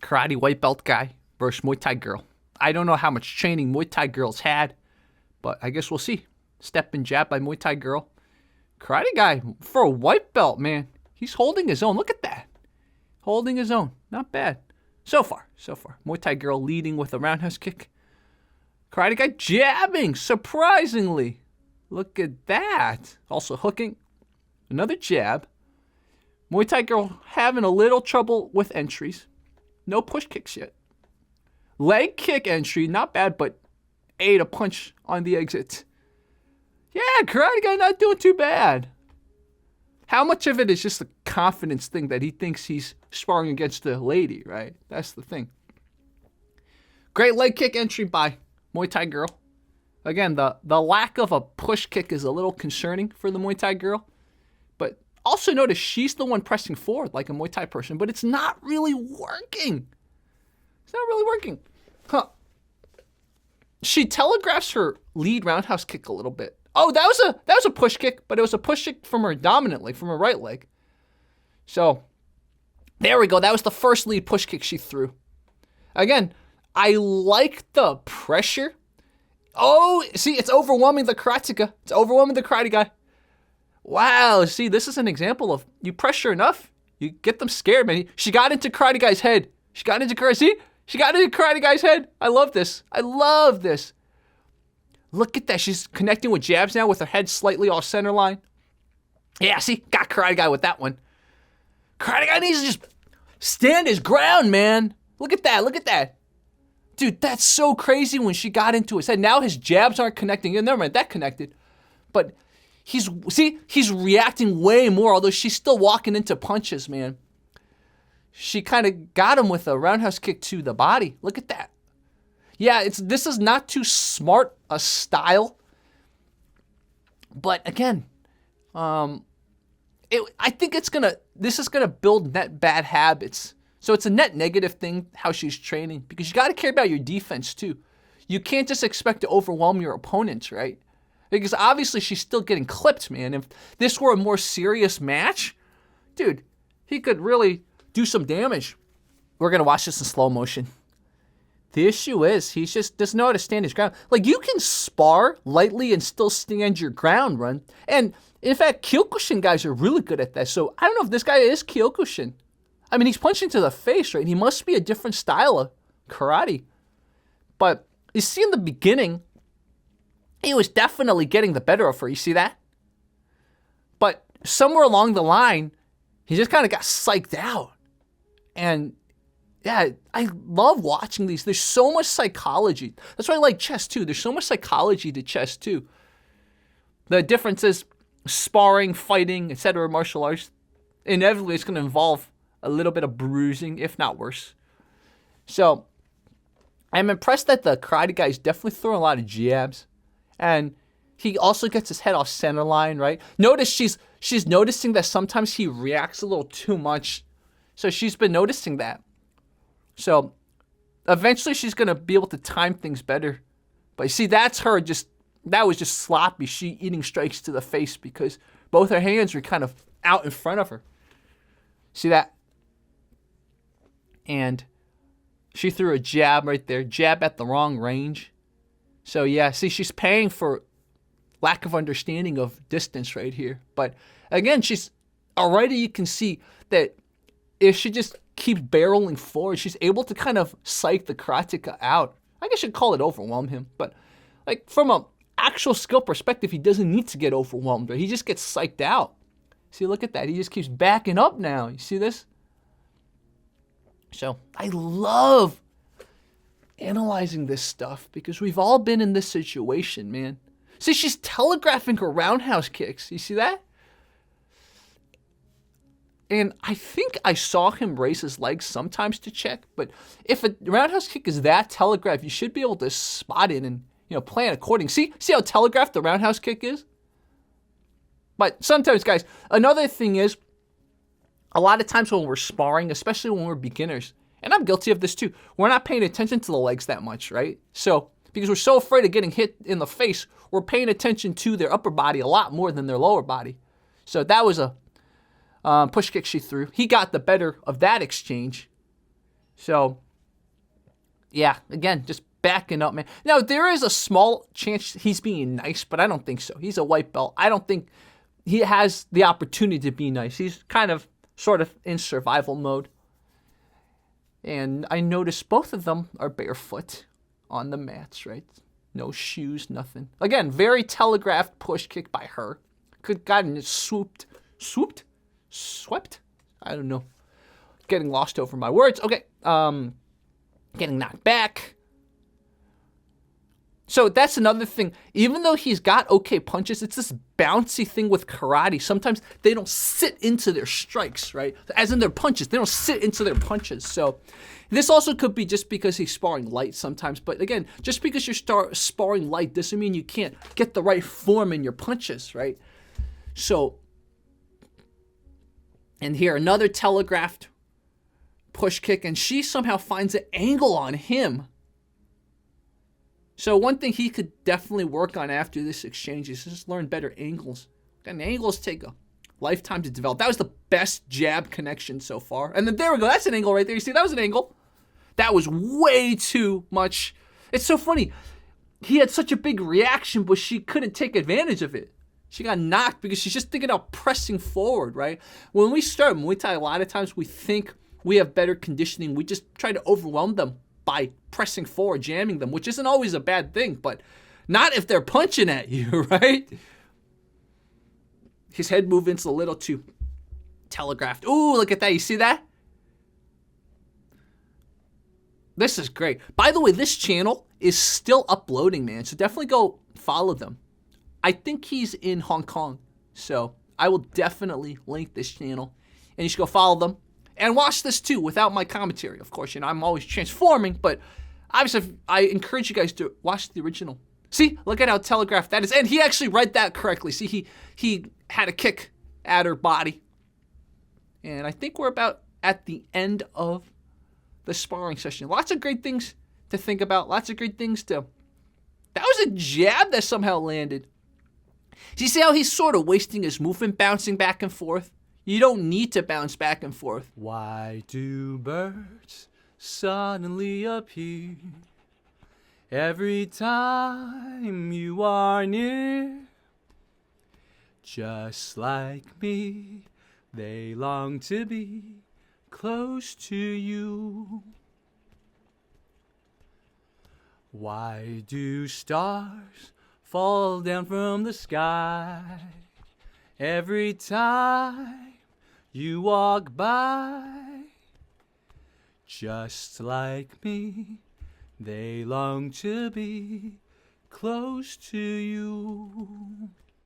Karate white belt guy versus Muay Thai girl. I don't know how much training Muay Thai girls had, but I guess we'll see. Step and jab by Muay Thai girl. Karate guy for a white belt, man. He's holding his own. Look at that. Holding his own. Not bad. So far. Muay Thai girl leading with a roundhouse kick. Karate guy jabbing, surprisingly. Look at that. Also hooking. Another jab. Muay Thai girl having a little trouble with entries. No push kicks yet. Leg kick entry, not bad, but ate a punch on the exit. Yeah, Karate guy not doing too bad. How much of it is just a confidence thing that he thinks he's sparring against a lady, right? That's the thing. Great leg kick entry by Muay Thai girl. Again, the lack of a push kick is a little concerning for the Muay Thai girl. But also notice she's the one pressing forward like a Muay Thai person, but it's not really working. It's not really working. Huh. She telegraphs her lead roundhouse kick a little bit. Oh, that was a push kick, but it was a push kick from her dominantly, from her right leg. So, there we go. That was the first lead push kick she threw. Again, I like the pressure. Oh, see, it's overwhelming the karateka. It's overwhelming the karate guy. Wow, see, this is an example of you pressure enough, you get them scared, man. She got into karate guy's head. She got into karate guy's head. I love this. Look at that. She's connecting with jabs now with her head slightly off center line. Yeah, see? Got Karate Guy with that one. Karate Guy needs to just stand his ground, man. Look at that. Dude, that's so crazy when she got into his head. Now his jabs aren't connecting. Never mind, that connected. But he's reacting way more, although she's still walking into punches, man. She kind of got him with a roundhouse kick to the body. Look at that. Yeah, this is not too smart a style. But again, I think this is gonna build net bad habits. So it's a net negative thing how she's training, because you got to care about your defense too. You can't just expect to overwhelm your opponents, right? Because obviously she's still getting clipped, man. If this were a more serious match, dude, he could really do some damage. We're gonna watch this in slow motion. The issue is he just doesn't know how to stand his ground. Like, you can spar lightly and still stand your ground, run. And in fact, Kyokushin guys are really good at that. So I don't know if this guy is Kyokushin. I mean, he's punching to the face, right? He must be a different style of karate. But you see in the beginning, he was definitely getting the better of her. You see that? But somewhere along the line, he just kind of got psyched out. And yeah, I love watching these. There's so much psychology. That's why I like chess too. There's so much psychology to chess too. The difference is sparring, fighting, etc. Martial arts. Inevitably, it's going to involve a little bit of bruising, if not worse. So, I'm impressed that the karate guy is definitely throwing a lot of jabs. And he also gets his head off center line, right? Notice she's noticing that sometimes he reacts a little too much. So she's been noticing that. So eventually she's going to be able to time things better. But you see, that was just sloppy. She eating strikes to the face because both her hands were kind of out in front of her. See that? And she threw a jab right there. Jab at the wrong range. So yeah, see, she's paying for lack of understanding of distance right here. But again, already you can see that if she just keeps barreling forward, she's able to kind of psych the karateka out. I guess you'd call it overwhelm him, but like from an actual skill perspective, he doesn't need to get overwhelmed, right? He just gets psyched out. See, look at that. He just keeps backing up now. You see this? So I love analyzing this stuff because we've all been in this situation, man. See, she's telegraphing her roundhouse kicks. You see that? And I think I saw him raise his legs sometimes to check. But if a roundhouse kick is that telegraphed, you should be able to spot it and plan according. See how telegraphed the roundhouse kick is? But sometimes, guys, another thing is, a lot of times when we're sparring, especially when we're beginners, and I'm guilty of this too, we're not paying attention to the legs that much, right? So, because we're so afraid of getting hit in the face, we're paying attention to their upper body a lot more than their lower body. So that was a push kick she threw. He got the better of that exchange. So, yeah, again, just backing up, man. Now, there is a small chance he's being nice, but I don't think so. He's a white belt. I don't think he has the opportunity to be nice. He's kind of sort of in survival mode. And I noticed both of them are barefoot on the mats, right? No shoes, nothing. Again, very telegraphed push kick by her. Could gotten it swooped? Swept? I don't know. Getting lost over my words. Okay. Getting knocked back. So that's another thing. Even though he's got okay punches, it's this bouncy thing with karate. Sometimes they don't sit into their strikes, right? As in their punches. They don't sit into their punches. So this also could be just because he's sparring light sometimes. But again, just because you're sparring light doesn't mean you can't get the right form in your punches, right? So, and here, another telegraphed push kick. And she somehow finds an angle on him. So one thing he could definitely work on after this exchange is just learn better angles. And angles take a lifetime to develop. That was the best jab connection so far. And then there we go. That's an angle right there. You see, that was an angle. That was way too much. It's so funny. He had such a big reaction, but she couldn't take advantage of it. She got knocked because she's just thinking about pressing forward, right? When we start Muay Thai, a lot of times we think we have better conditioning. We just try to overwhelm them by pressing forward, jamming them, which isn't always a bad thing, but not if they're punching at you, right? His head movement's a little too telegraphed. Ooh, look at that. You see that? This is great. By the way, this channel is still uploading, man, so definitely go follow them. I think he's in Hong Kong, so I will definitely link this channel, and you should go follow them. And watch this too, without my commentary. Of course, you know, I'm always transforming, but obviously I encourage you guys to watch the original. See, look at how telegraphed that is. And he actually read that correctly. See, he had a kick at her body. And I think we're about at the end of the sparring session. Lots of great things to think about. Lots of great things to... That was a jab that somehow landed. Do you see how he's sort of wasting his movement, bouncing back and forth? You don't need to bounce back and forth. Why do birds suddenly appear every time you are near? Just like me, they long to be close to you. Why do stars fall down from the sky every time you walk by? Just like me, they long to be close to you.